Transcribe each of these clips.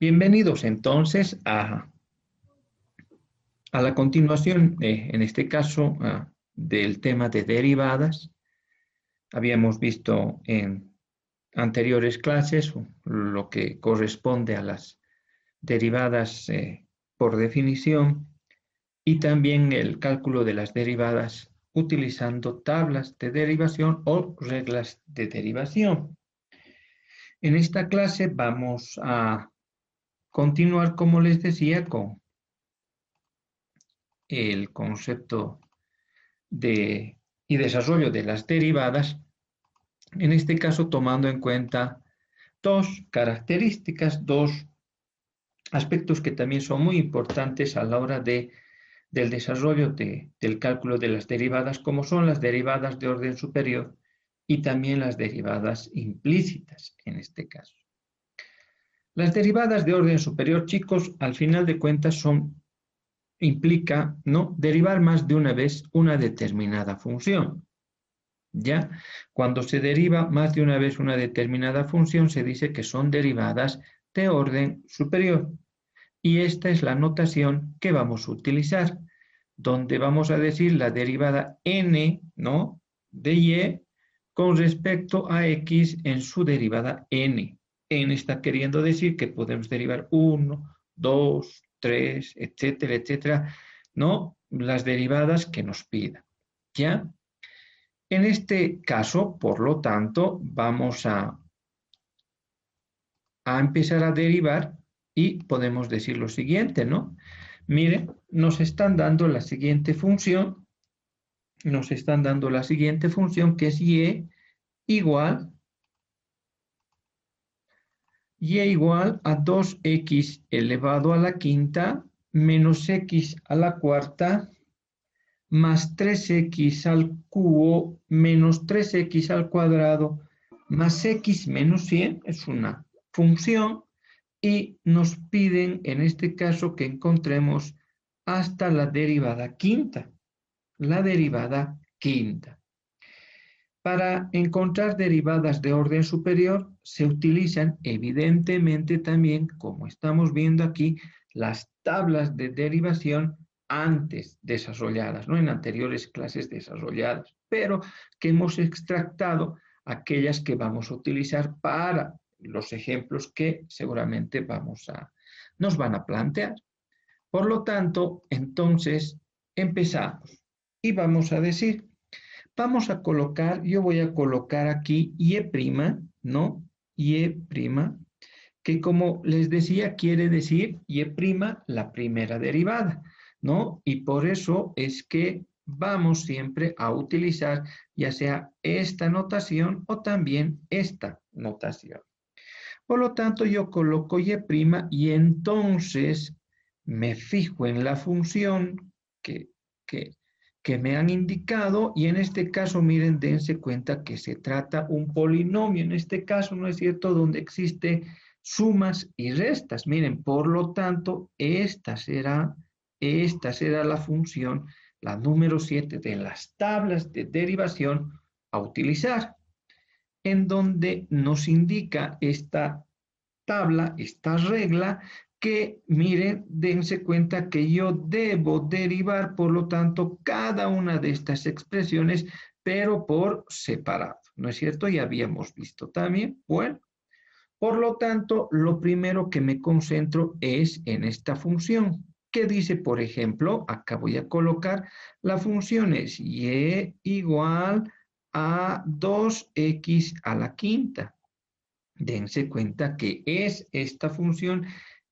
Bienvenidos entonces a la continuación, en este caso, del tema de derivadas. Habíamos visto en anteriores clases lo que corresponde a las derivadas por definición y también el cálculo de las derivadas utilizando tablas de derivación o reglas de derivación. En esta clase vamos a continuar, como les decía, con el concepto y desarrollo de las derivadas, en este caso tomando en cuenta dos características, dos aspectos que también son muy importantes a la hora del desarrollo del cálculo de las derivadas, como son las derivadas de orden superior y también las derivadas implícitas en este caso. Las derivadas de orden superior, chicos, al final de cuentas implica, ¿no?, derivar más de una vez una determinada función. ¿Ya? Cuando se deriva más de una vez una determinada función, se dice que son derivadas de orden superior. Y esta es la notación que vamos a utilizar, donde vamos a decir la derivada n, ¿no?, de y con respecto a x en su derivada n. N está queriendo decir que podemos derivar 1, 2, 3, etcétera, etcétera, ¿no?, las derivadas que nos pida. ¿Ya? En este caso, por lo tanto, vamos a empezar a derivar y podemos decir lo siguiente, ¿no? Miren, nos están dando la siguiente función, que es y igual a 2x elevado a la quinta menos x a la cuarta más 3x al cubo menos 3x al cuadrado más x menos 100, es una función, y nos piden en este caso que encontremos hasta la derivada quinta. Para encontrar derivadas de orden superior se utilizan evidentemente también, como estamos viendo aquí, las tablas de derivación antes desarrolladas, no en anteriores clases desarrolladas, pero que hemos extractado aquellas que vamos a utilizar para los ejemplos que seguramente nos van a plantear. Por lo tanto, entonces, empezamos y vamos a decir, yo voy a colocar aquí y', ¿no? Y', que como les decía, quiere decir y', la primera derivada, ¿no? Y por eso es que vamos siempre a utilizar ya sea esta notación o también esta notación. Por lo tanto, yo coloco y', y entonces me fijo en la función que me han indicado, y en este caso, miren, dense cuenta que se trata un polinomio, en este caso, ¿no es cierto?, donde existe sumas y restas. Miren, por lo tanto, esta será la función, la número 7 de las tablas de derivación a utilizar, en donde nos indica esta tabla, esta regla, que miren, dense cuenta que yo debo derivar, por lo tanto, cada una de estas expresiones, pero por separado, ¿no es cierto? Ya habíamos visto también. Bueno, por lo tanto, lo primero que me concentro es en esta función. ¿Qué dice, por ejemplo? Acá voy a colocar la función es y igual a 2x a la quinta. Dense cuenta que esta función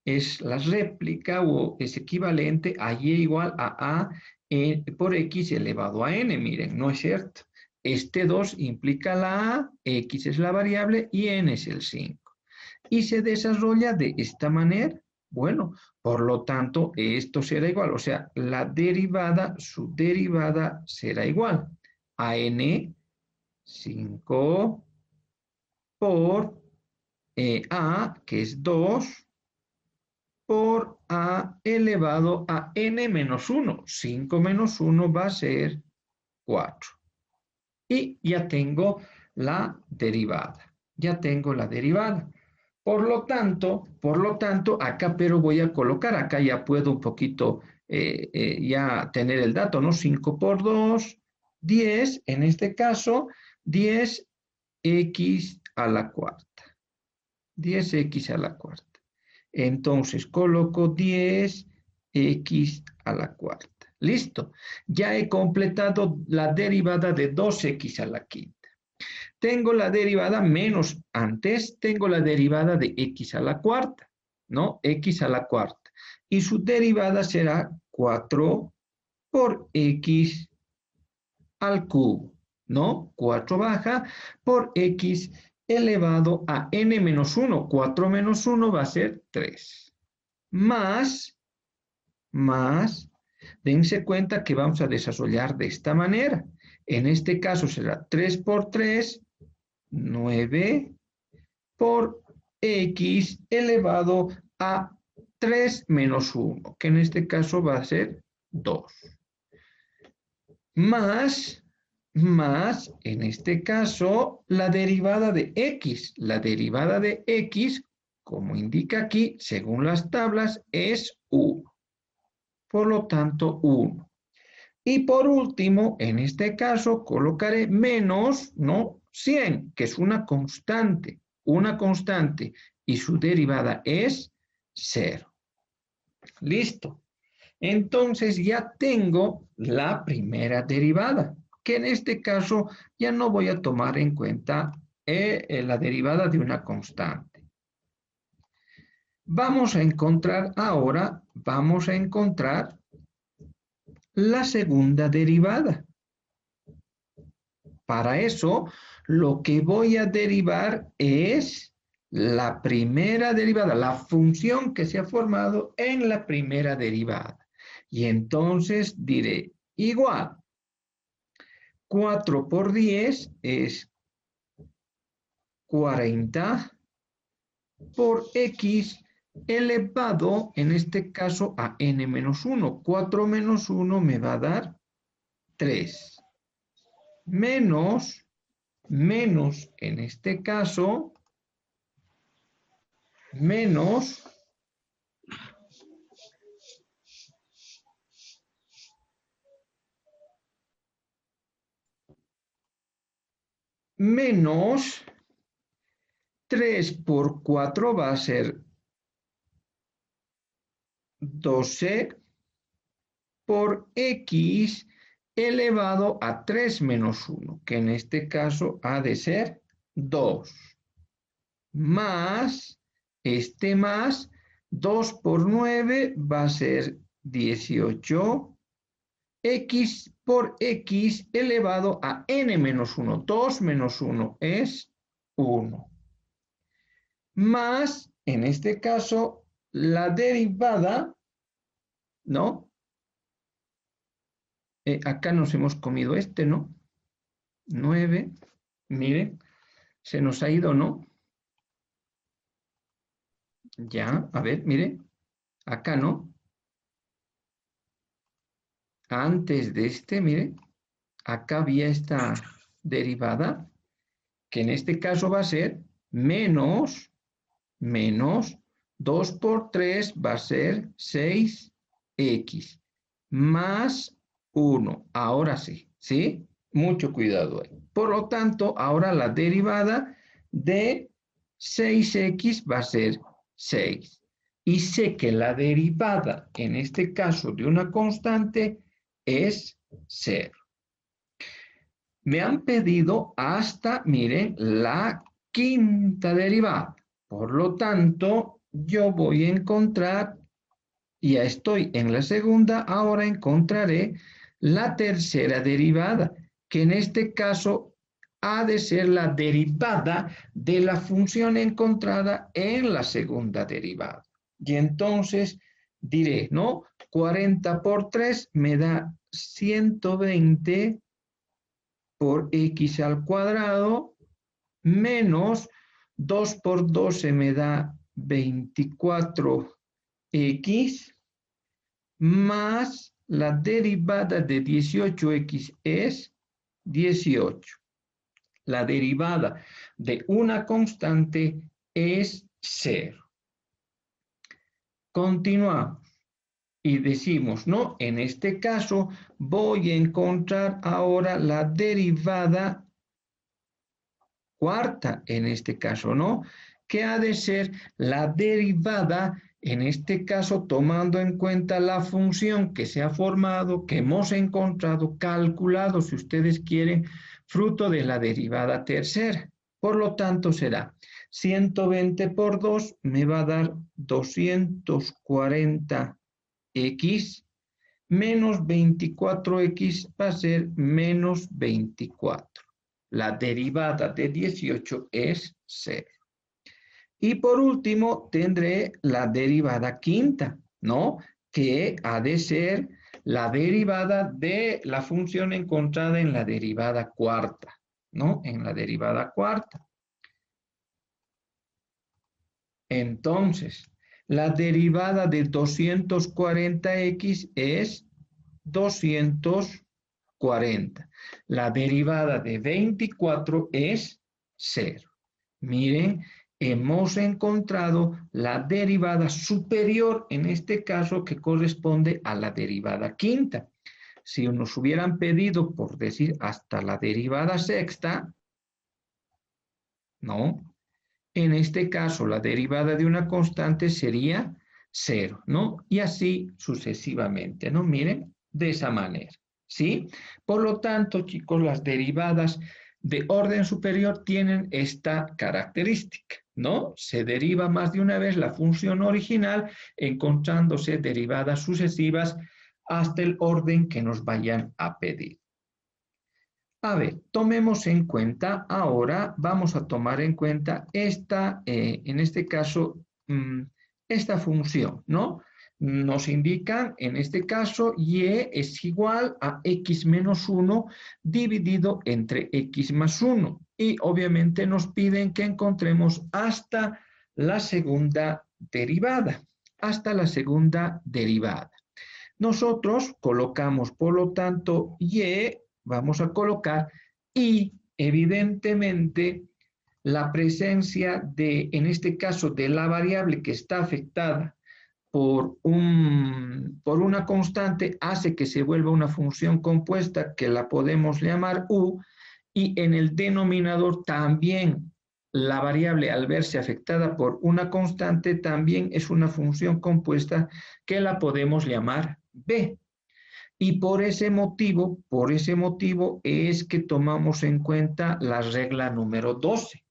es la réplica o es equivalente a y igual a por x elevado a n. Miren, ¿no es cierto? Este 2 implica la a, x es la variable y n es el 5. Y se desarrolla de esta manera. Bueno, por lo tanto, esto será igual, o sea, su derivada será igual a n 5 por a, que es 2, por a elevado a n menos 1. 5 menos 1 va a ser 4. Y ya tengo la derivada. Por lo tanto, acá pero voy a colocar, acá ya puedo un poquito ya tener el dato, ¿no? 5 por 2, 10, en este caso, 10x a la cuarta. 10x a la cuarta. Entonces, coloco 10x a la cuarta. Listo. Ya he completado la derivada de 2x a la quinta. Tengo la derivada menos, antes tengo la derivada de x a la cuarta, ¿no? X a la cuarta. Y su derivada será 4 por x al cubo, ¿no? 4 baja por x elevado a n menos 1. 4 menos 1 va a ser 3. Más, dense cuenta que vamos a desarrollar de esta manera. En este caso será 3 por 3, 9 por x elevado a 3 menos 1, que en este caso va a ser 2. Más, en este caso, la derivada de x. La derivada de x, como indica aquí, según las tablas, es 1. Por lo tanto, 1. Y por último, en este caso, colocaré menos, ¿no? 100, que es una constante, y su derivada es 0. Listo. Entonces ya tengo la primera derivada, que en este caso ya no voy a tomar en cuenta la derivada de una constante. Vamos a encontrar la segunda derivada. Para eso, lo que voy a derivar es la primera derivada, la función que se ha formado en la primera derivada. Y entonces diré igual. 4 por 10 es 40 por x elevado, en este caso, a n menos 1. 4 menos 1 me va a dar 3. Menos, en este caso, menos menos 3 por 4 va a ser 12 por x elevado a 3 menos 1, que en este caso ha de ser 2. Más, más, 2 por 9 va a ser 18, x por x elevado a n menos 1. 2 menos 1 es 1. Más, en este caso, la derivada, ¿no? Acá nos hemos comido ¿no? 9, miren, se nos ha ido, ¿no? Ya, a ver, mire, acá, ¿no? Antes de mire, acá había esta derivada, que en este caso va a ser menos 2 por 3 va a ser 6x, más 1. Ahora sí, ¿sí? Mucho cuidado ahí. Por lo tanto, ahora la derivada de 6x va a ser 6. Y sé que la derivada, en este caso, de una constante es 0. Me han pedido hasta, miren, la quinta derivada. Por lo tanto, yo voy a encontrar, ya estoy en la segunda, ahora encontraré la tercera derivada, que en este caso ha de ser la derivada de la función encontrada en la segunda derivada. Y entonces diré, ¿no? 40 por 3 me da 120 por x al cuadrado, menos 2 por 12 me da 24x, más la derivada de 18x es 18. La derivada de una constante es 0. Continuamos y decimos, no, en este caso voy a encontrar ahora la derivada cuarta, en este caso, ¿no? Que ha de ser la derivada, en este caso, tomando en cuenta la función que se ha formado, que hemos encontrado, calculado, si ustedes quieren, fruto de la derivada tercera. Por lo tanto, será 120 por 2 me va a dar 240x menos 24x va a ser menos 24. La derivada de 18 es 0. Y por último, tendré la derivada quinta, ¿no? Que ha de ser la derivada de la función encontrada en la derivada cuarta, ¿no? En la derivada cuarta. Entonces, la derivada de 240x es 240. La derivada de 24 es 0. Miren, hemos encontrado la derivada superior, en este caso, que corresponde a la derivada quinta. Si nos hubieran pedido, por decir, hasta la derivada sexta, ¿no? En este caso, la derivada de una constante sería 0, ¿no? Y así sucesivamente, ¿no? Miren, de esa manera, ¿sí? Por lo tanto, chicos, las derivadas de orden superior tienen esta característica, ¿no? Se deriva más de una vez la función original, encontrándose derivadas sucesivas hasta el orden que nos vayan a pedir. A ver, tomemos en cuenta, ahora vamos a tomar en cuenta esta, en este caso, esta función, ¿no? Nos indican, en este caso, y es igual a x menos 1 dividido entre x más 1. Y obviamente nos piden que encontremos hasta la segunda derivada, hasta la segunda derivada. Nosotros colocamos, por lo tanto, y vamos a colocar y evidentemente la presencia de, en este caso, de la variable que está afectada por una constante hace que se vuelva una función compuesta que la podemos llamar u, y en el denominador también la variable, al verse afectada por una constante, también es una función compuesta que la podemos llamar b. Y por ese motivo es que tomamos en cuenta la regla número 12,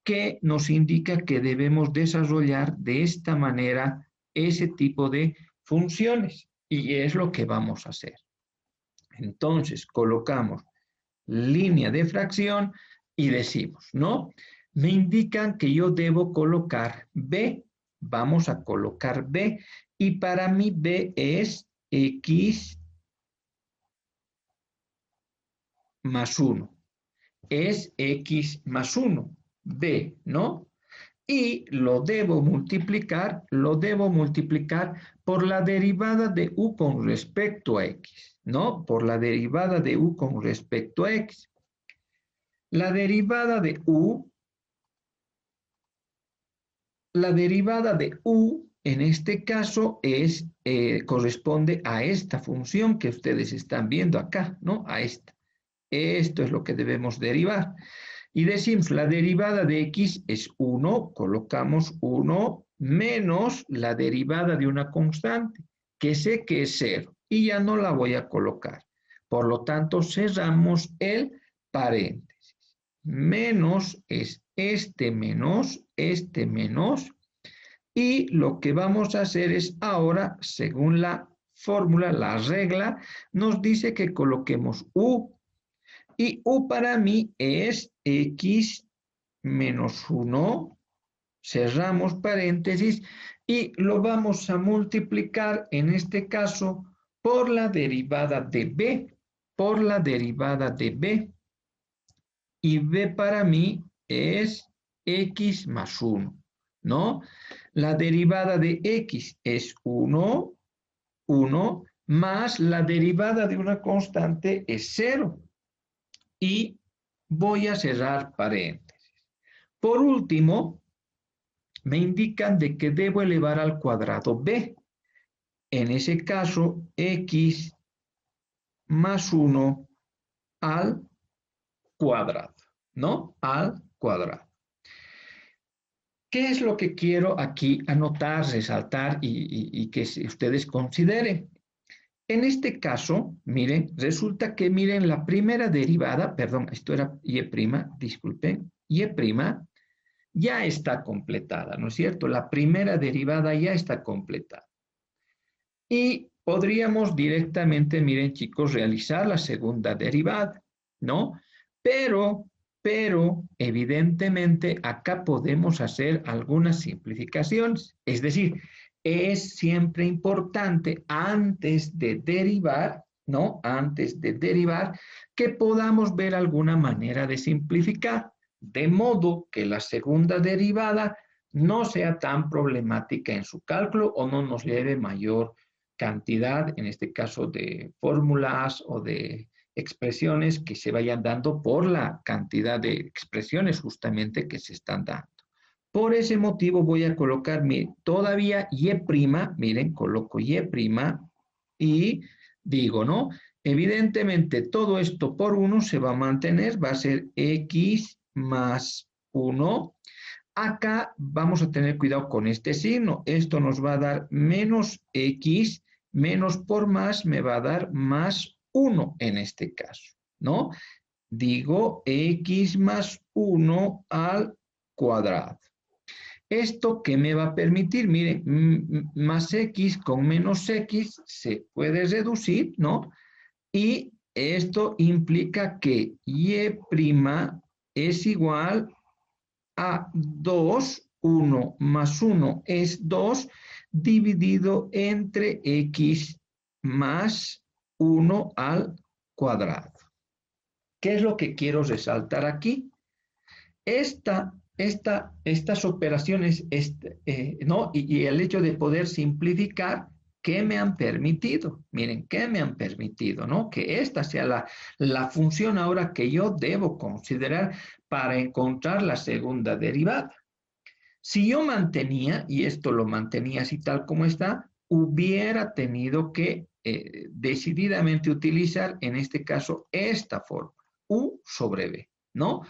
que nos indica que debemos desarrollar de esta manera ese tipo de funciones. Y es lo que vamos a hacer. Entonces, colocamos línea de fracción y decimos, ¿no? Me indican que yo debo colocar b. Vamos a colocar b. Y para mí b es x más 1. Es x más 1, b, ¿no? Y lo debo multiplicar por la derivada de u con respecto a x, ¿no? Por la derivada de u con respecto a x. La derivada de u en este caso corresponde a esta función que ustedes están viendo acá, ¿no? A esta. Esto es lo que debemos derivar. Y decimos, la derivada de x es 1, colocamos 1 menos la derivada de una constante, que sé que es 0, y ya no la voy a colocar. Por lo tanto, cerramos el paréntesis. Menos es este menos, y lo que vamos a hacer es ahora, según la fórmula, la regla, nos dice que coloquemos u. Y u para mí es x menos 1, cerramos paréntesis, y lo vamos a multiplicar, en este caso, por la derivada de b, y b para mí es x más 1, ¿no? La derivada de x es 1, más la derivada de una constante es 0. Y voy a cerrar paréntesis. Por último, me indican de que debo elevar al cuadrado b. En ese caso, x más 1 al cuadrado, ¿no? Al cuadrado. ¿Qué es lo que quiero aquí anotar, resaltar y que ustedes consideren? En este caso, miren, resulta que, miren, la primera derivada, perdón, esto era y', disculpen, y' ya está completada, ¿no es cierto? La primera derivada ya está completada. Y podríamos directamente, miren chicos, realizar la segunda derivada, ¿no? Pero, evidentemente, acá podemos hacer algunas simplificaciones. Es decir, es siempre importante antes de derivar, ¿no? Antes de derivar, que podamos ver alguna manera de simplificar, de modo que la segunda derivada no sea tan problemática en su cálculo o no nos lleve mayor cantidad, en este caso de fórmulas o de expresiones que se vayan dando por la cantidad de expresiones justamente que se están dando. Por ese motivo voy a colocar todavía y', miren, coloco y' y digo, ¿no? Evidentemente todo esto por 1 se va a mantener, va a ser x más 1. Acá vamos a tener cuidado con este signo. Esto nos va a dar menos x, menos por más me va a dar más 1 en este caso, ¿no? Digo x más 1 al cuadrado. ¿Esto qué me va a permitir? Miren, más x con menos x se puede reducir, ¿no? Y esto implica que y' es igual a 2, 1 más 1 es 2, dividido entre x más 1 al cuadrado. ¿Qué es lo que quiero resaltar aquí? Estas operaciones, ¿no? Y el hecho de poder simplificar, ¿qué me han permitido? Miren, ¿qué me han permitido? ¿No? Que esta sea la función ahora que yo debo considerar para encontrar la segunda derivada. Si yo mantenía, y esto lo mantenía así tal como está, hubiera tenido que decididamente utilizar, en este caso, esta forma, u sobre b, ¿no?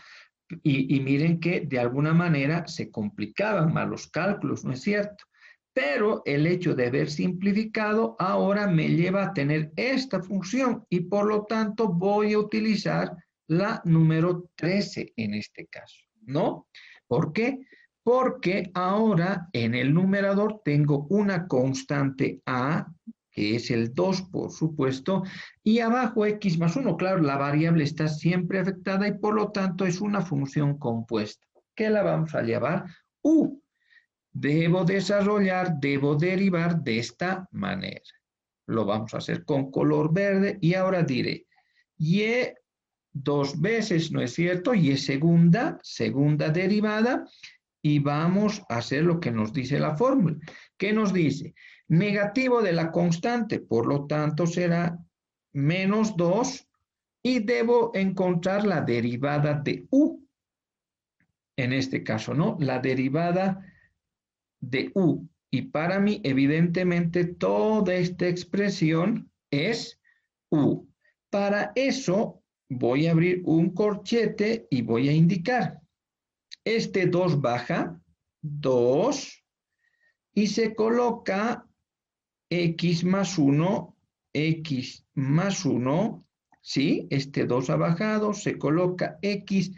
Y miren que de alguna manera se complicaban más los cálculos, ¿no es cierto? Pero el hecho de haber simplificado ahora me lleva a tener esta función y por lo tanto voy a utilizar la número 13 en este caso, ¿no? ¿Por qué? Porque ahora en el numerador tengo una constante a, que es el 2, por supuesto, y abajo x más 1. Claro, la variable está siempre afectada y por lo tanto es una función compuesta. ¿Qué la vamos a llamar? U. Debo derivar de esta manera. Lo vamos a hacer con color verde y ahora diré y 2 veces, ¿no es cierto? Y segunda derivada. Y vamos a hacer lo que nos dice la fórmula. ¿Qué nos dice? Negativo de la constante, por lo tanto será menos 2 y debo encontrar la derivada de u. En este caso, ¿no? La derivada de u. Y para mí, evidentemente, toda esta expresión es u. Para eso, voy a abrir un corchete y voy a indicar. Este 2 baja, 2, y se coloca x más 1, ¿sí? Este 2 ha bajado, se coloca x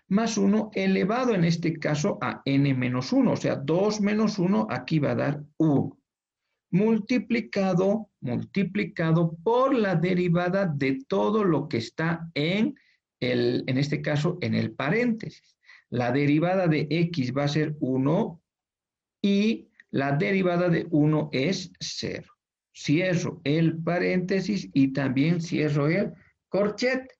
más 1 elevado en este caso a n menos 1, o sea, 2 menos 1 aquí va a dar 1, multiplicado por la derivada de todo lo que está en este caso, en el paréntesis. La derivada de x va a ser 1 y la derivada de 1 es 0. Cierro el paréntesis y también cierro el corchete.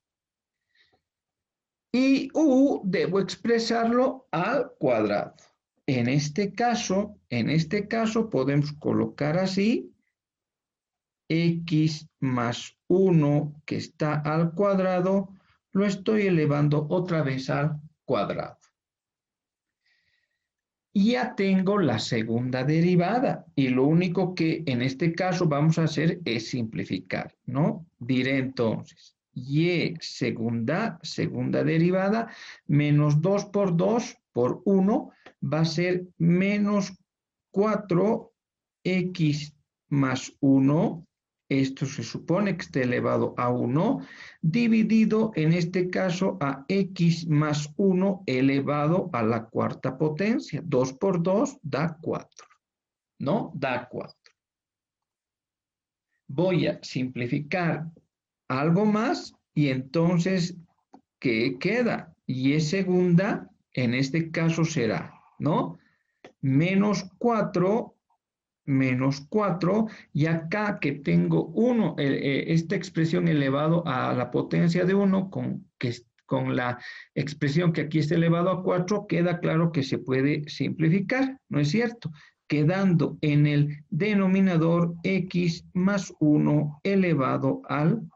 Y u debo expresarlo al cuadrado. En este caso podemos colocar así x más 1 que está al cuadrado, lo estoy elevando otra vez al cuadrado. Y ya tengo la segunda derivada y lo único que en este caso vamos a hacer es simplificar, ¿no? Diré entonces y segunda derivada menos 2 por 2 por 1 va a ser menos 4x más 1. Esto se supone que está elevado a 1, dividido en este caso a x más 1 elevado a la cuarta potencia. 2 por 2 da 4, ¿no? Da 4. Voy a simplificar algo más y entonces, ¿qué queda? Y es segunda, en este caso será, ¿no? Menos 4 y acá que tengo 1, esta expresión elevado a la potencia de 1 con la expresión que aquí está elevado a 4, queda claro que se puede simplificar, ¿no es cierto? Quedando en el denominador x más 1 elevado al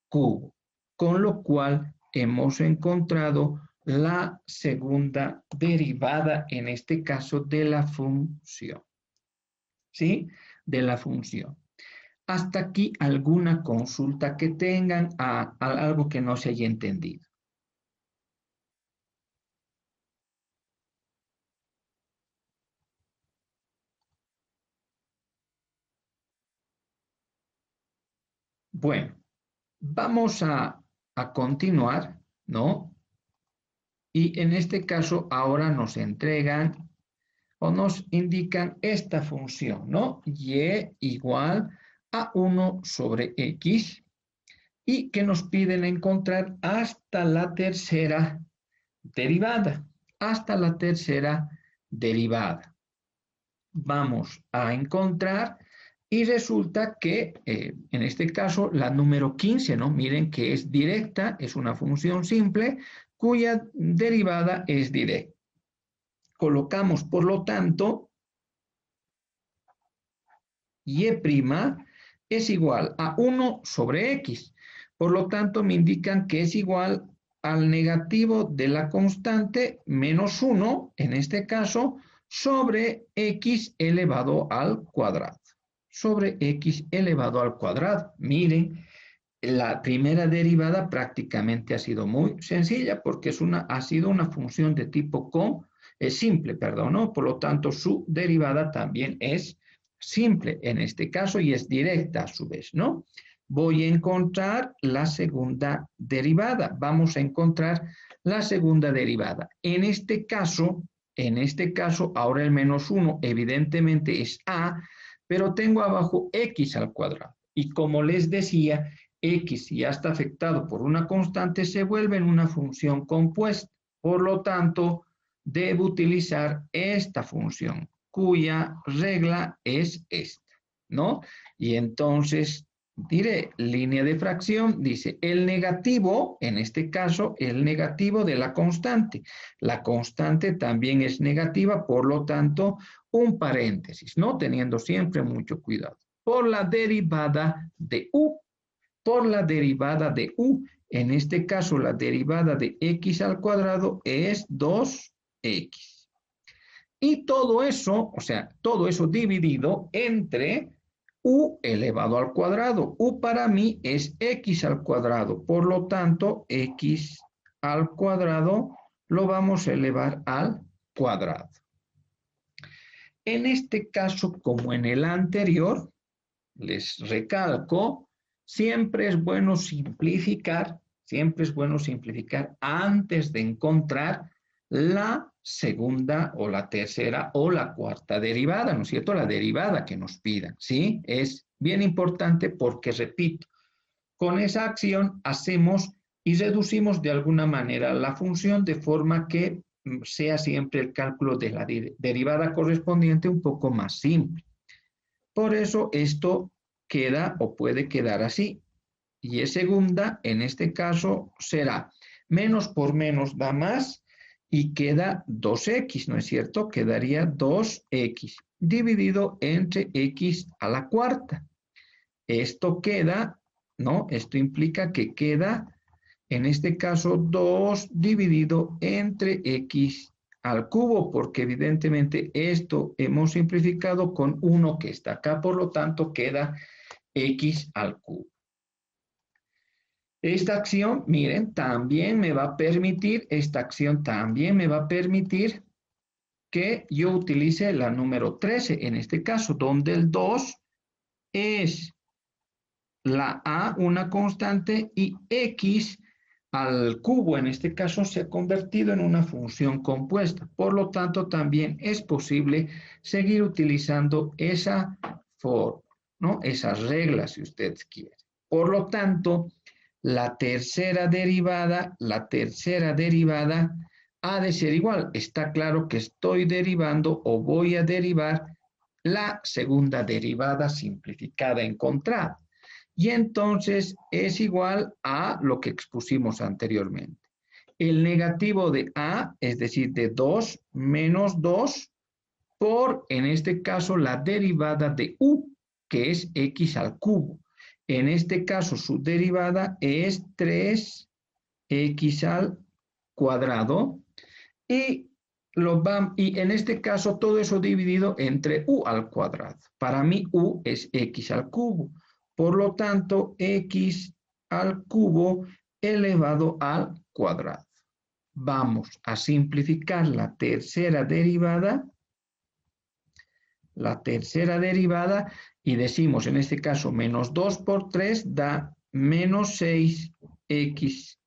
cubo, con lo cual hemos encontrado la segunda derivada, en este caso de la función. ¿Sí? De la función. Hasta aquí alguna consulta que tengan a algo que no se haya entendido. Bueno, vamos a continuar, ¿no? Y en este caso ahora nos entregan o nos indican esta función, ¿no? Y igual a 1 sobre x y que nos piden encontrar hasta la tercera derivada, hasta la tercera derivada. Vamos a encontrar y resulta que en este caso la número 15, ¿no? Miren que es directa, es una función simple cuya derivada es directa. Colocamos, por lo tanto, y' es igual a 1 sobre x. Por lo tanto, me indican que es igual al negativo de la constante menos 1, en este caso, sobre x elevado al cuadrado. Sobre x elevado al cuadrado. Miren, la primera derivada prácticamente ha sido muy sencilla porque ha sido una función de tipo simple, perdón, ¿no? Por lo tanto, su derivada también es simple en este caso y es directa a su vez, ¿no? Voy a encontrar la segunda derivada. Vamos a encontrar la segunda derivada. En este caso, ahora el menos 1 evidentemente es a, pero tengo abajo x al cuadrado. Y como les decía, x, si ya está afectado por una constante, se vuelve en una función compuesta. Por lo tanto, debo utilizar esta función, cuya regla es esta, ¿no? Y entonces diré, línea de fracción, dice, el negativo, en este caso, el negativo de la constante. La constante también es negativa, por lo tanto, un paréntesis, ¿no? Teniendo siempre mucho cuidado. Por la derivada de u. Por la derivada de u. En este caso, la derivada de x al cuadrado es 2x. Y todo eso, o sea, todo eso dividido entre u elevado al cuadrado. U para mí es x al cuadrado. Por lo tanto, x al cuadrado lo vamos a elevar al cuadrado. En este caso, como en el anterior, les recalco, siempre es bueno simplificar antes de encontrar la segunda o la tercera o la cuarta derivada, ¿no es cierto? La derivada que nos pidan, ¿sí? Es bien importante porque, repito, con esa acción hacemos y reducimos de alguna manera la función de forma que sea siempre el cálculo de la derivada correspondiente un poco más simple. Por eso esto queda o puede quedar así. Y es segunda, en este caso, será menos por menos da más y queda 2x, ¿no es cierto? Quedaría 2x dividido entre x a la cuarta. Esto queda, ¿no? Esto implica que queda, en este caso, 2 dividido entre x al cubo, porque evidentemente esto hemos simplificado con 1 que está acá, por lo tanto queda x al cubo. Esta acción, miren, también me va a permitir, esta acción también me va a permitir que yo utilice la número 13, en este caso, donde el 2 es la a, una constante, y x al cubo, en este caso, se ha convertido en una función compuesta. Por lo tanto, también es posible seguir utilizando esa forma, ¿no? Esas reglas, si ustedes quieren. Por lo tanto, la tercera derivada ha de ser igual. Está claro que estoy derivando o voy a derivar la segunda derivada simplificada encontrada. Y entonces es igual a lo que expusimos anteriormente. El negativo de a, es decir, de 2 menos 2, por, en este caso, la derivada de u, que es x al cubo. En este caso, su derivada es 3x al cuadrado. Y en este caso, todo eso dividido entre u al cuadrado. Para mí, u es x al cubo. Por lo tanto, x al cubo elevado al cuadrado. Vamos a simplificar la tercera derivada. Y decimos, en este caso, menos 2 por 3 da menos 6x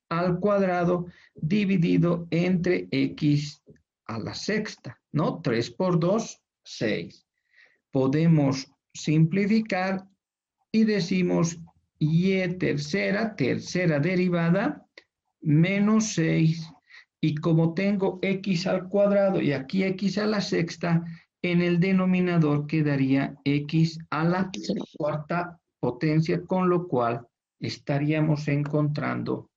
al cuadrado dividido entre x a la sexta, ¿no? 3 por 2, 6. Podemos simplificar y decimos y tercera derivada, menos 6. Y como tengo x al cuadrado y aquí x a la sexta, en el denominador quedaría x a la cuarta potencia, con lo cual estaríamos encontrando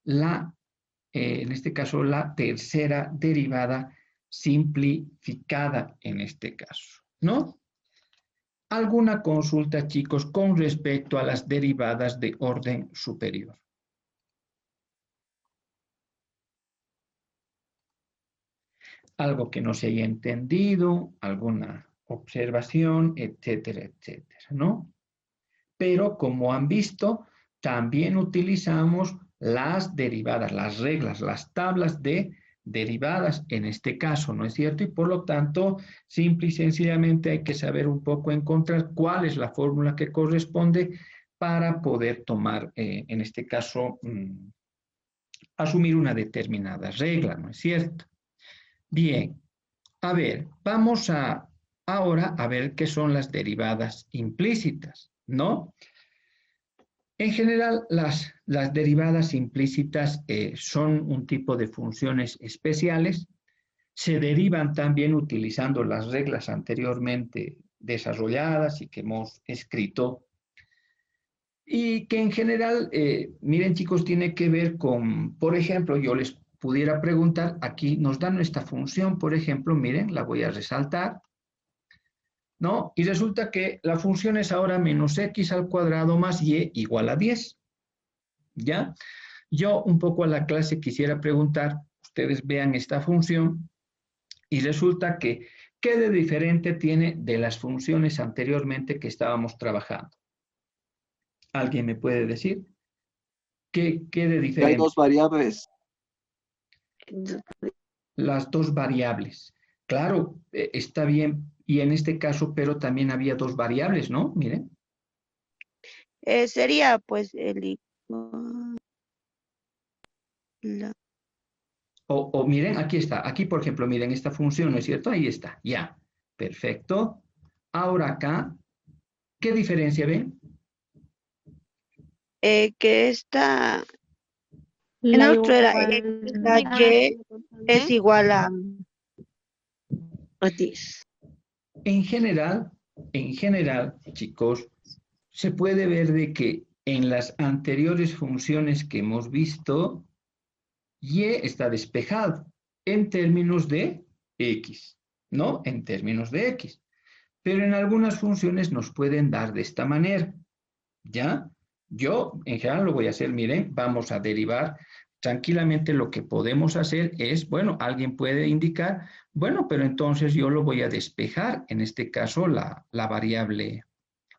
en este caso, la tercera derivada simplificada en este caso, ¿no? ¿Alguna consulta, chicos, con respecto a las derivadas de orden superior? Algo que no se haya entendido, alguna observación, etcétera, etcétera, ¿no? Pero como han visto, también utilizamos las derivadas, las reglas, las tablas de derivadas en este caso, ¿no es cierto? Y por lo tanto, simple y sencillamente hay que saber un poco encontrar cuál es la fórmula que corresponde para poder tomar, en este caso, asumir una determinada regla, ¿no es cierto? Bien, a ver, vamos ahora a ver qué son las derivadas implícitas, ¿no? En general, las derivadas implícitas son un tipo de funciones especiales. Se derivan también utilizando las reglas anteriormente desarrolladas y que hemos escrito. Y que en general, miren chicos, tiene que ver con, por ejemplo, yo les pudiera preguntar, aquí nos dan esta función, por ejemplo, miren, la voy a resaltar, ¿no? Y resulta que la función es ahora menos x al cuadrado más y igual a 10. ¿Ya? Yo un poco a la clase quisiera preguntar, ustedes vean esta función y resulta que, ¿qué de diferente tiene de las funciones anteriormente que estábamos trabajando? ¿Alguien me puede decir? ¿Qué de diferente? Hay dos variables. Las dos variables. Claro, está bien, y en este caso, pero también había dos variables, ¿no? Miren. Sería pues O miren, aquí está. Aquí, por ejemplo, miren esta función, ¿no es cierto? Ahí está, ya. Perfecto. Ahora acá, ¿qué diferencia ven? que esta en otro era la y es igual a 10. En general, chicos, se puede ver de que en las anteriores funciones que hemos visto, y está despejado en términos de x, ¿no? En términos de x. Pero en algunas funciones nos pueden dar de esta manera, ¿ya? Yo, en general, lo voy a hacer, miren, vamos a derivar tranquilamente lo que podemos hacer es, bueno, alguien puede indicar, bueno, pero entonces yo lo voy a despejar, en este caso la variable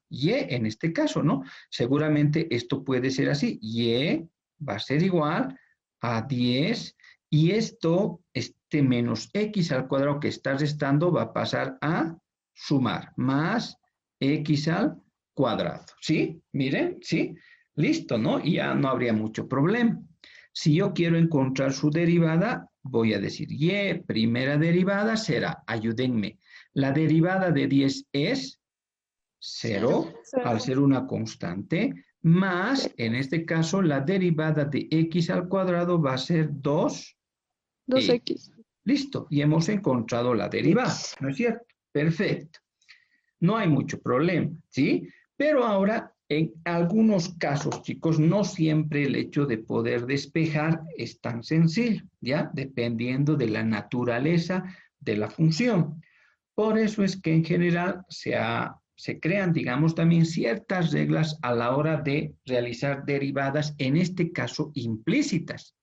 y, en este caso, ¿no? Seguramente esto puede ser así, y va a ser igual a 10, y esto, este menos x al cuadrado que está restando va a pasar a sumar, más x al cuadrado, ¿sí? Miren, ¿sí? Listo, ¿no? Y ya no habría mucho problema. Si yo quiero encontrar su derivada, voy a decir y primera derivada será, ayúdenme, la derivada de 10 es 0, al ser una constante, más, en este caso, la derivada de x al cuadrado va a ser 2x. 2x. Listo, y hemos encontrado la derivada, ¿no es cierto? Perfecto. No hay mucho problema, ¿sí? Pero ahora, en algunos casos, chicos, no siempre el hecho de poder despejar es tan sencillo, ¿ya? Dependiendo de la naturaleza de la función. Por eso es que en general se crean, digamos, también ciertas reglas a la hora de realizar derivadas, en este caso implícitas.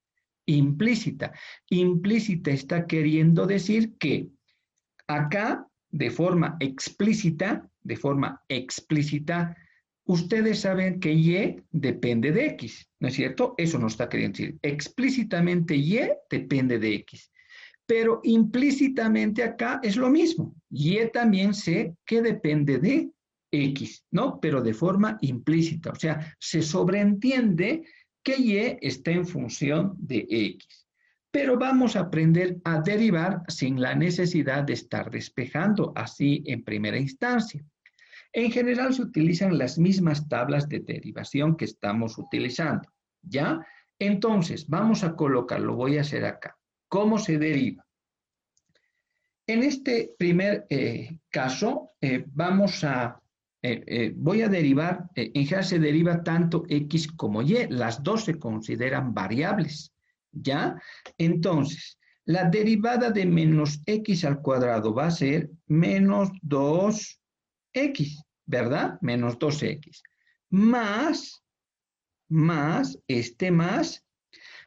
Implícita. Implícita está queriendo decir que acá, de forma explícita, ustedes saben que y depende de x, ¿no es cierto? Eso nos está queriendo decir. Explícitamente y depende de x. Pero implícitamente acá es lo mismo. Y también sé que depende de x, ¿no? Pero de forma implícita. O sea, se sobreentiende que y está en función de x. Pero vamos a aprender a derivar sin la necesidad de estar despejando así en primera instancia. En general se utilizan las mismas tablas de derivación que estamos utilizando, ¿ya? Entonces, vamos a colocar, lo voy a hacer acá. ¿Cómo se deriva? En este primer caso, voy a derivar, en general se deriva tanto x como y, las dos se consideran variables, ¿ya? Entonces, la derivada de menos x al cuadrado va a ser menos 2x, ¿verdad? Menos 2x, más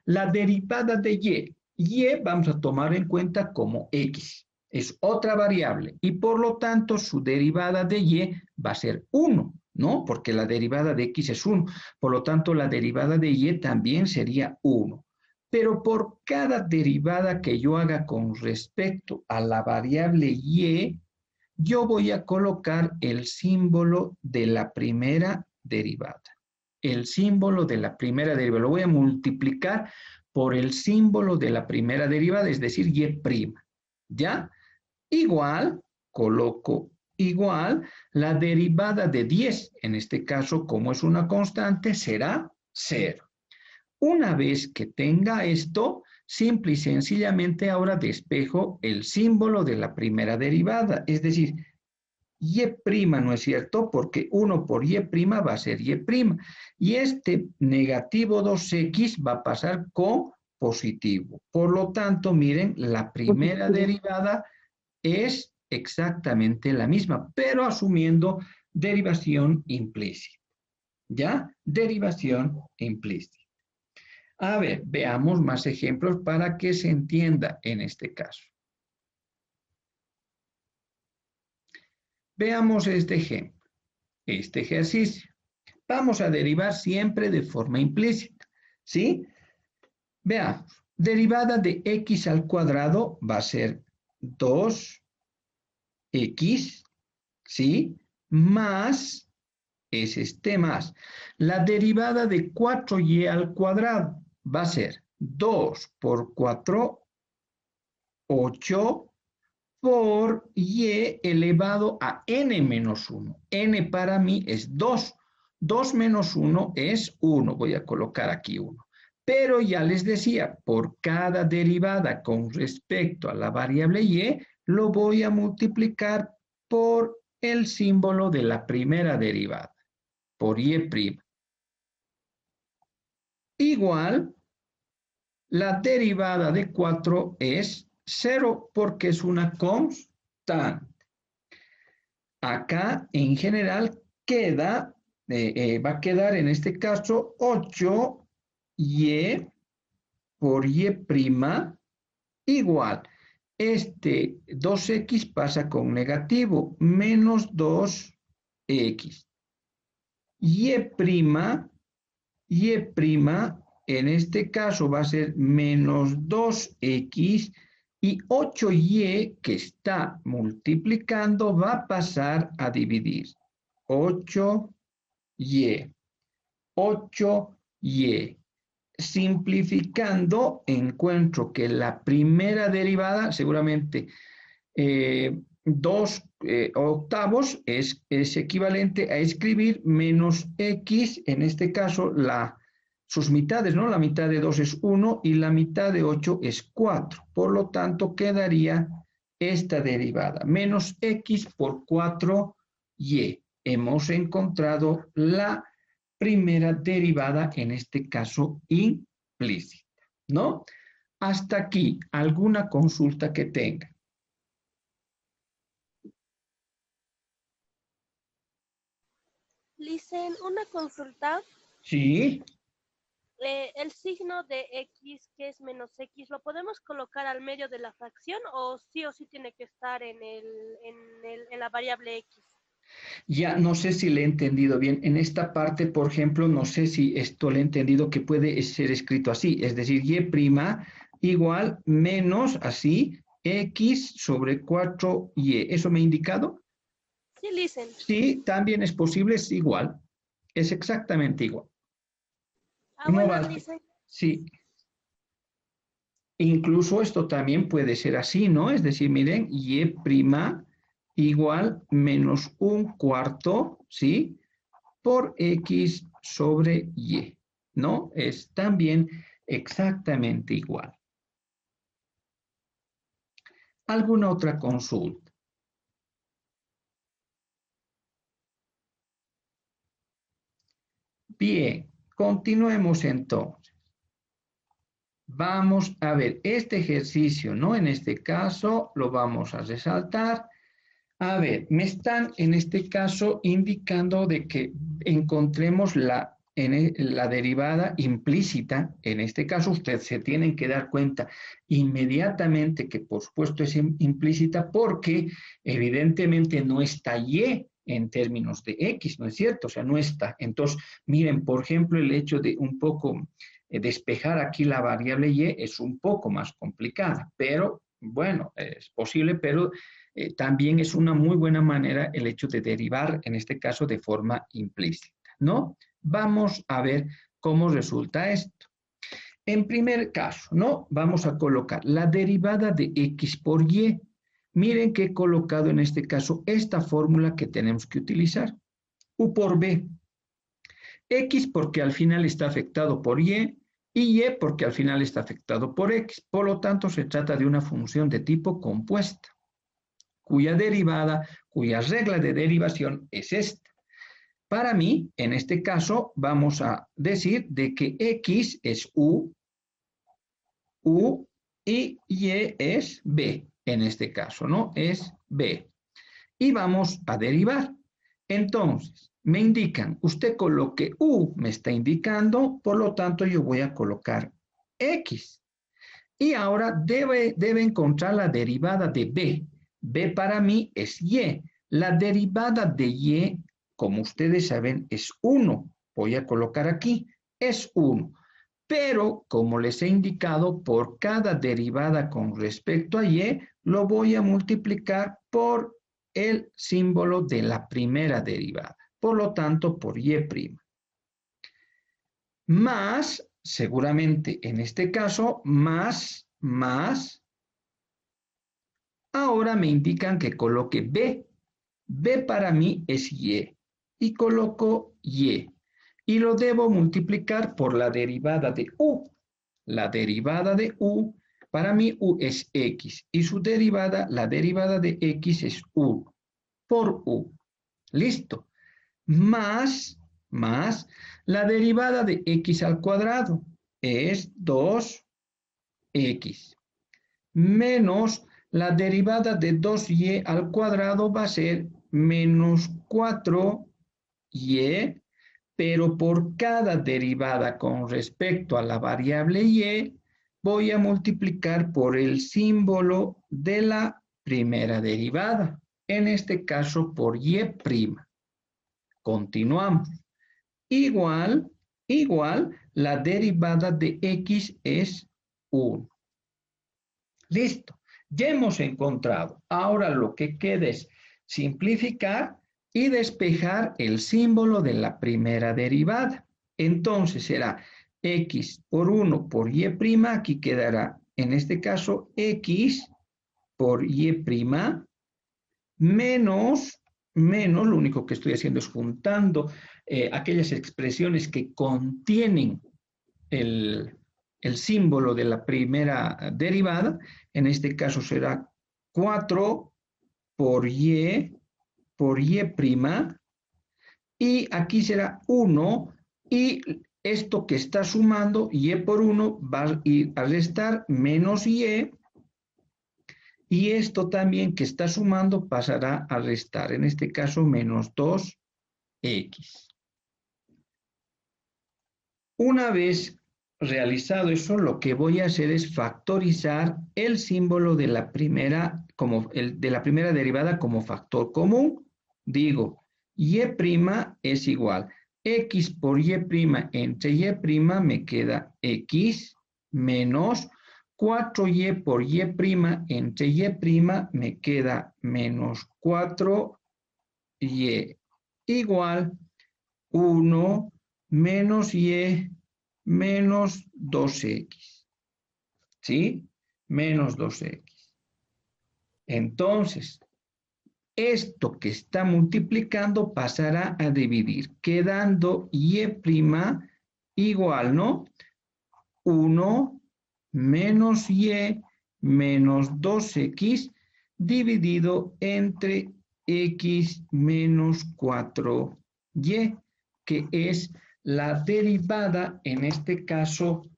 la derivada de y. Y vamos a tomar en cuenta como x. Es otra variable y por lo tanto su derivada de y va a ser 1, ¿no? Porque la derivada de x es 1. Por lo tanto, la derivada de y también sería 1. Pero por cada derivada que yo haga con respecto a la variable y, yo voy a colocar el símbolo de la primera derivada. El símbolo de la primera derivada. Lo voy a multiplicar por el símbolo de la primera derivada, es decir, y'. ¿Ya? Igual, coloco igual, la derivada de 10, en este caso, como es una constante, será 0. Una vez que tenga esto, simple y sencillamente ahora despejo el símbolo de la primera derivada, es decir, y', ¿no es cierto? Porque 1 por y' va a ser y'. Y este negativo 2x va a pasar con positivo. Por lo tanto, miren, la primera derivada es exactamente la misma, pero asumiendo derivación implícita. ¿Ya? Derivación implícita. A ver, veamos más ejemplos para que se entienda en este caso. Veamos este ejemplo, este ejercicio. Vamos a derivar siempre de forma implícita, ¿sí? Veamos, derivada de x al cuadrado va a ser 2x, ¿sí? Más, es este más. La derivada de 4y al cuadrado va a ser 2 por 4, 8 por y elevado a n menos 1. N para mí es 2. 2 menos 1 es 1. Voy a colocar aquí 1. Pero ya les decía, por cada derivada con respecto a la variable y, lo voy a multiplicar por el símbolo de la primera derivada, por y'. Igual, la derivada de 4 es 0 porque es una constante. Acá, en general, va a quedar en este caso 8y por y' igual. Este 2x pasa con negativo, menos 2x. Y' en este caso va a ser menos 2x y 8y que está multiplicando va a pasar a dividir. 8y. 8y. Simplificando, encuentro que la primera derivada, seguramente 2 octavos, es equivalente a escribir menos x, en este caso sus mitades, ¿no? La mitad de 2 es 1 y la mitad de 8 es 4. Por lo tanto, quedaría esta derivada, menos x por 4y. Hemos encontrado la primera derivada, en este caso implícita, ¿no? Hasta aquí, ¿alguna consulta que tenga? Listen, una consulta. Sí. El signo de x, que es menos x, ¿lo podemos colocar al medio de la fracción o sí tiene que estar en la variable x? Ya no sé si le he entendido bien. En esta parte, por ejemplo, no sé si esto le he entendido que puede ser escrito así, es decir, y' igual menos así x sobre 4y. ¿Eso me ha indicado? Sí, listen. Sí, también es posible, es igual. Es exactamente igual. Bueno, vale. listen. Sí. Incluso esto también puede ser así, ¿no? Es decir, miren, y' igual menos 1/4, ¿sí? Por x sobre y, ¿no? Es también exactamente igual. ¿Alguna otra consulta? Bien, continuemos entonces. Vamos a ver este ejercicio, ¿no? En este caso lo vamos a resaltar. A ver, me están en este caso indicando de que encontremos la derivada implícita. En este caso ustedes se tienen que dar cuenta inmediatamente que por supuesto es implícita porque evidentemente no está y en términos de x, ¿no es cierto? O sea, no está. Entonces, miren, por ejemplo, el hecho de un poco despejar aquí la variable y es un poco más complicada, pero bueno, es posible, pero también es una muy buena manera el hecho de derivar, en este caso, de forma implícita, ¿no? Vamos a ver cómo resulta esto. En primer caso, ¿no? Vamos a colocar la derivada de x por y. Miren que he colocado en este caso esta fórmula que tenemos que utilizar. U por b. X porque al final está afectado por y porque al final está afectado por x. Por lo tanto, se trata de una función de tipo compuesta, cuya derivada, cuya regla de derivación es esta. Para mí, en este caso, vamos a decir de que x es u y es b, en este caso, ¿no? Es b. Y vamos a derivar. Entonces, me indican, usted coloque u, me está indicando, por lo tanto yo voy a colocar x. Y ahora debe encontrar la derivada de b. B para mí es y. La derivada de y, como ustedes saben, es 1. Voy a colocar aquí, es 1. Pero, como les he indicado, por cada derivada con respecto a y, lo voy a multiplicar por el símbolo de la primera derivada. Por lo tanto, por y'. Más, seguramente en este caso, más, ahora me indican que coloque b. B para mí es y. Y coloco y. Y lo debo multiplicar por la derivada de u. La derivada de u, para mí u es x. Y su derivada, la derivada de x es u. Por u. Listo. Más la derivada de x al cuadrado es 2x. Menos la derivada de 2y al cuadrado va a ser menos 4y, pero por cada derivada con respecto a la variable y, voy a multiplicar por el símbolo de la primera derivada, en este caso por y'. Continuamos. Igual, la derivada de x es 1. Listo, ya hemos encontrado. Ahora lo que queda es simplificar y despejar el símbolo de la primera derivada. Entonces será x por 1 por y', aquí quedará en este caso x por y' menos, lo único que estoy haciendo es juntando aquellas expresiones que contienen el símbolo de la primera derivada. En este caso será 4 por y' y aquí será 1 y esto que está sumando y por 1 va a ir a restar menos y esto también que está sumando pasará a restar, en este caso menos 2x. Una vez realizado eso, lo que voy a hacer es factorizar el símbolo de la primera, de la primera derivada como factor común. Digo, y' es igual x por y' entre y' me queda x menos 4y por y' entre y' me queda menos 4y igual 1 menos y menos 2x. ¿Sí? Menos 2x. Entonces, esto que está multiplicando pasará a dividir, quedando y' igual, ¿no? 1 menos y menos 2x dividido entre x menos 4y, que es la derivada, en este caso,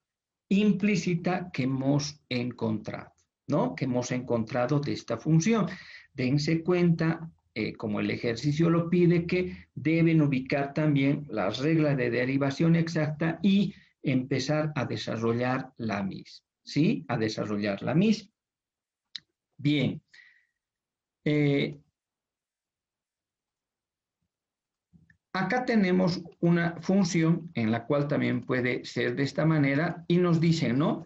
implícita que hemos encontrado, ¿no? Que hemos encontrado de esta función. Dense cuenta, como el ejercicio lo pide, que deben ubicar también las reglas de derivación exacta y empezar a desarrollar la misma, ¿sí? A desarrollar la misma. Bien. Acá tenemos una función en la cual también puede ser de esta manera y nos dice, ¿no?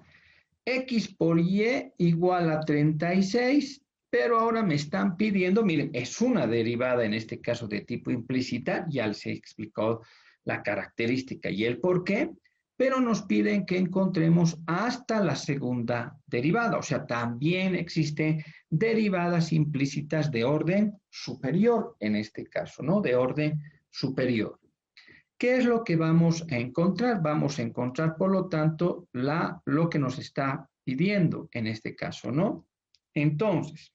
X por y igual a 36, pero ahora me están pidiendo, miren, es una derivada en este caso de tipo implícita, ya les he explicado la característica y el por qué, pero nos piden que encontremos hasta la segunda derivada, o sea, también existen derivadas implícitas de orden superior, en este caso, ¿no? De orden superior. ¿Qué es lo que vamos a encontrar? Vamos a encontrar, por lo tanto, lo que nos está pidiendo en este caso, ¿no? Entonces,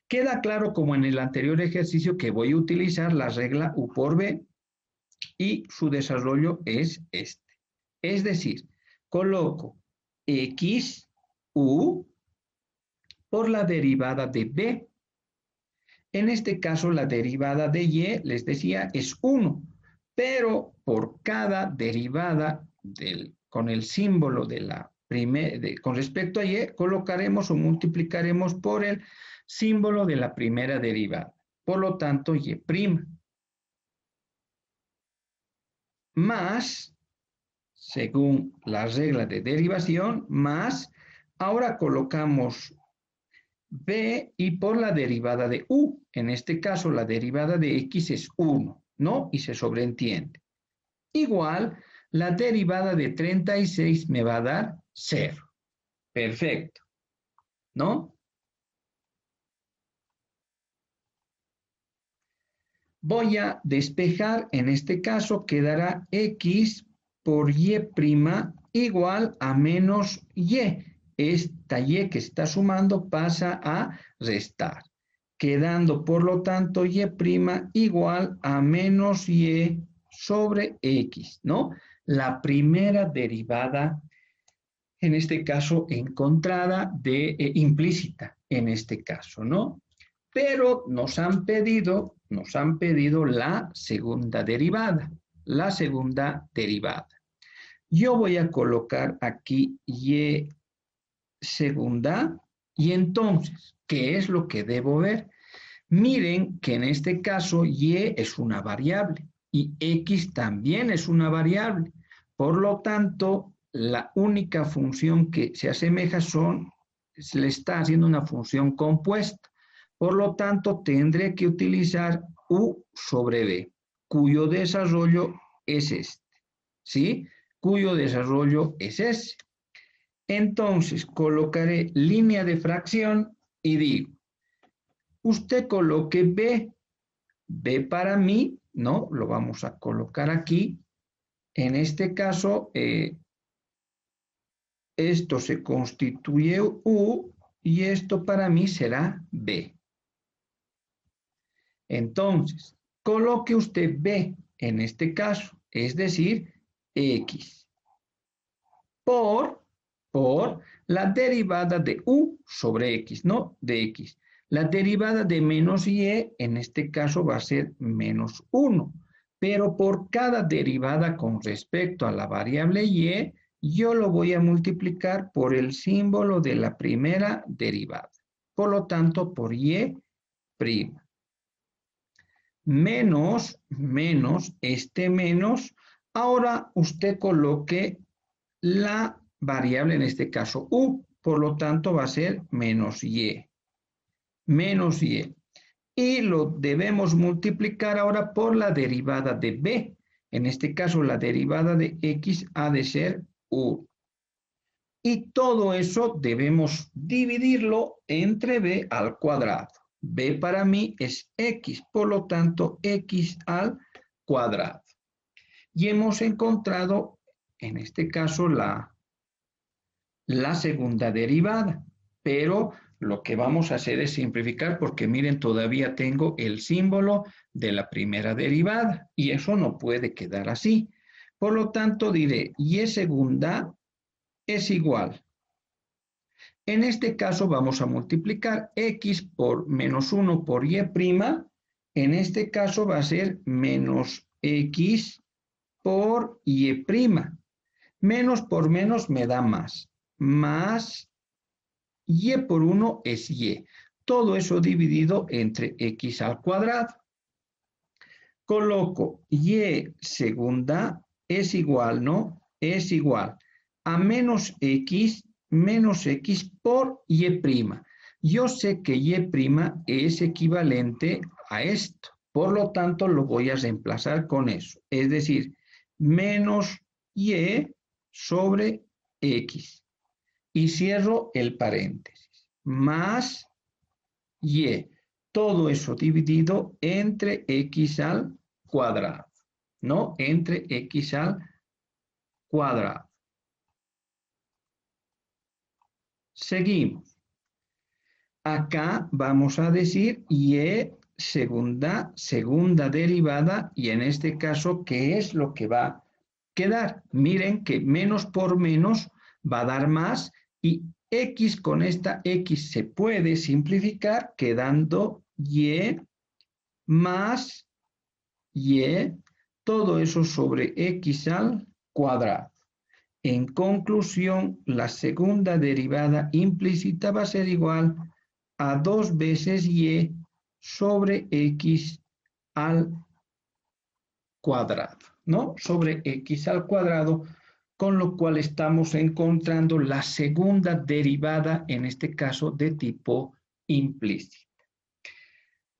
queda claro como en el anterior ejercicio que voy a utilizar la regla U por B y su desarrollo es este. Es decir, coloco X, U por la derivada de B. En este caso, la derivada de Y, les decía, es 1. Pero por cada derivada con el símbolo de la con respecto a y, colocaremos o multiplicaremos por el símbolo de la primera derivada. Por lo tanto, y' más, según la regla de derivación, más, ahora colocamos b y por la derivada de u. En este caso, la derivada de x es 1, ¿no? Y se sobreentiende. Igual, la derivada de 36 me va a dar 0. Perfecto, ¿no? Voy a despejar, en este caso quedará x por y' igual a menos y. Esta y que está sumando pasa a restar, quedando por lo tanto y' igual a menos y sobre x, ¿no? La primera derivada, en este caso encontrada implícita, en este caso, ¿no? Pero nos han pedido la segunda derivada, Yo voy a colocar aquí y segunda, y entonces, ¿qué es lo que debo ver? Miren que en este caso y es una variable y x también es una variable. Por lo tanto, la única función que se asemeja se le está haciendo una función compuesta. Por lo tanto, tendré que utilizar u sobre b, cuyo desarrollo es este, ¿sí? Cuyo desarrollo es ese. Entonces, colocaré línea de fracción y digo, usted coloque B. B para mí, ¿no? Lo vamos a colocar aquí. En este caso, esto se constituye U y esto para mí será B. Entonces, coloque usted B en este caso, es decir, X, por la derivada de U sobre X, ¿no? De X. La derivada de menos y, en este caso, va a ser menos 1. Pero por cada derivada con respecto a la variable y, yo lo voy a multiplicar por el símbolo de la primera derivada. Por lo tanto, por y'. Menos, este menos. Ahora usted coloque la variable, en este caso u, por lo tanto va a ser menos y. Menos y. Y lo debemos multiplicar ahora por la derivada de b. En este caso la derivada de x ha de ser u. Y todo eso debemos dividirlo entre b al cuadrado. B para mí es x, por lo tanto x al cuadrado. Y hemos encontrado, en este caso, la segunda derivada, pero lo que vamos a hacer es simplificar porque miren, todavía tengo el símbolo de la primera derivada y eso no puede quedar así. Por lo tanto diré y segunda es igual. En este caso vamos a multiplicar x por menos 1 por y'. En este caso va a ser menos x por y'. Menos por menos me da más. Más y por 1 es y. Todo eso dividido entre x al cuadrado. Coloco y segunda es igual, ¿no? Es igual a menos x por y'. Yo sé que y' es equivalente a esto. Por lo tanto, lo voy a reemplazar con eso. Es decir, menos y sobre x. Y cierro el paréntesis. Más y. Todo eso dividido entre x al cuadrado. ¿No? Entre x al cuadrado. Seguimos. Acá vamos a decir y segunda derivada, y en este caso, ¿qué es lo que va a quedar? Miren que menos por menos va a dar más, y x con esta x se puede simplificar quedando y más y, todo eso sobre x al cuadrado. En conclusión, la segunda derivada implícita va a ser igual a 2 veces y sobre x al cuadrado, ¿no? Sobre x al cuadrado, con lo cual estamos encontrando la segunda derivada, en este caso de tipo implícita.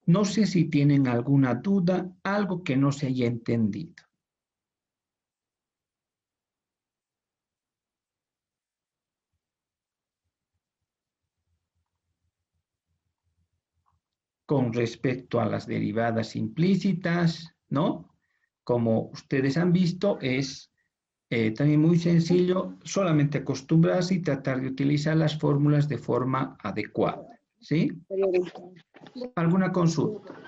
No sé si tienen alguna duda, algo que no se haya entendido. Con respecto a las derivadas implícitas, ¿no? Como ustedes han visto, es también muy sencillo, solamente acostumbrarse y tratar de utilizar las fórmulas de forma adecuada, ¿sí? ¿Alguna consulta?